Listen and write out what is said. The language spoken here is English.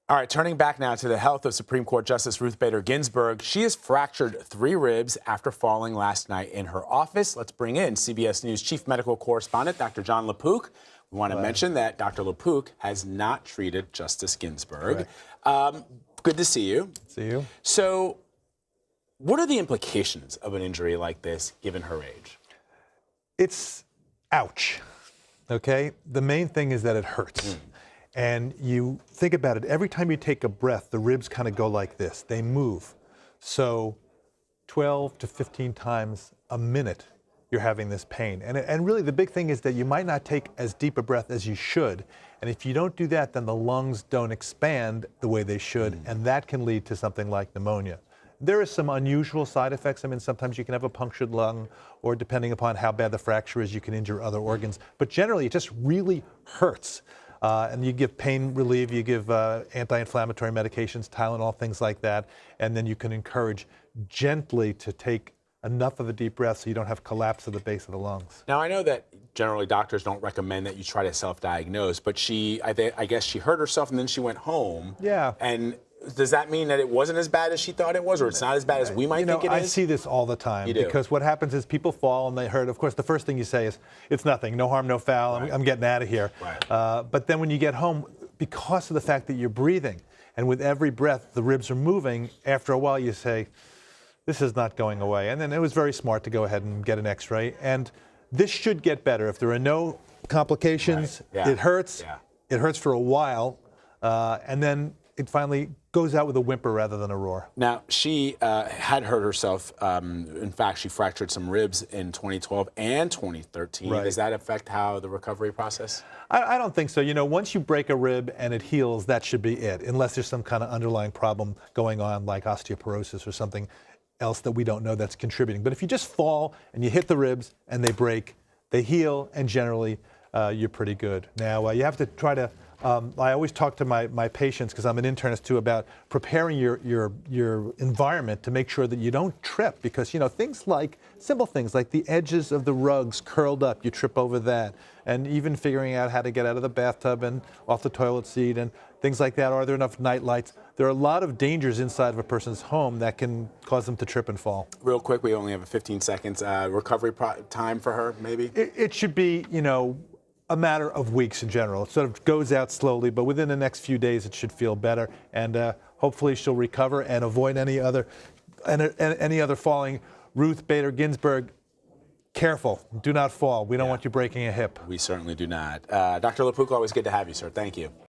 All right, turning back now to the health of Supreme Court Justice Ruth Bader Ginsburg. She has fractured 3 ribs after falling last night in her office. Let's bring in CBS News Chief Medical Correspondent Dr. John LaPook. We want to mention that Dr. LaPook has not treated Justice Ginsburg. Good to see you. See you. So, what are the implications of an injury like this, given her age? It's ouch, okay? The main thing is that it hurts. And you think about it, every time you take a breath, the ribs kind of go like this. They move. So 12 to 15 times a minute, you're having this pain. And really the big thing is that you might not take as deep a breath as you should. And if you don't do that, then the lungs don't expand the way they should, and that can lead to something like pneumonia. There are some unusual side effects. I mean, sometimes you can have a punctured lung, or depending upon how bad the fracture is, you can injure other organs. But generally, it just really hurts. And you give pain relief, you give anti-inflammatory medications, Tylenol, things like that, and then you can encourage gently to take enough of a deep breath so you don't have collapse of the base of the lungs. Now, I know that generally doctors don't recommend that you try to self-diagnose, but I guess she hurt herself and then she went home. Yeah. And does that mean that it wasn't as bad as she thought it was, or it's not as bad as we might think it is? I see this all the time. You do? Because what happens is people fall and they hurt. Of course, the first thing you say is, it's nothing, no harm, no foul, Right. I'm getting out of here. Right. But then when you get home, because of the fact that you're breathing, and with every breath, the ribs are moving, after a while you say, this is not going away. And then it was very smart to go ahead and get an x-ray. And this should get better. If there are no complications, Right. Yeah. it hurts. Yeah. It hurts for a while, and then it finally goes out with a whimper rather than a roar. Now, she had hurt herself. In fact, she fractured some ribs in 2012 and 2013. Right. Does that affect how the recovery process? I don't think so. You know, once you break a rib and it heals, that should be it, unless there's some kind of underlying problem going on like osteoporosis or something else that we don't know that's contributing. But if you just fall and you hit the ribs and they break, they heal, and generally you're pretty good. Now, you have to try to I always talk to my patients, because I'm an internist too, about preparing your environment to make sure that you don't trip, because, you know, things like, simple things like the edges of the rugs curled up, you trip over that, and even figuring out how to get out of the bathtub and off the toilet seat and things like that. Are there enough night lights? There are a lot of dangers inside of a person's home that can cause them to trip and fall. Real quick, we only have 15 seconds. Recovery time for her, maybe? It should be, you know, a matter of weeks in general. It sort of goes out slowly, but within the next few days it should feel better, and hopefully she'll recover and avoid any other falling. Ruth Bader Ginsburg, careful, do not fall. We don't want you breaking a hip. We certainly do not. Dr. LaPook, always good to have you, sir. Thank you.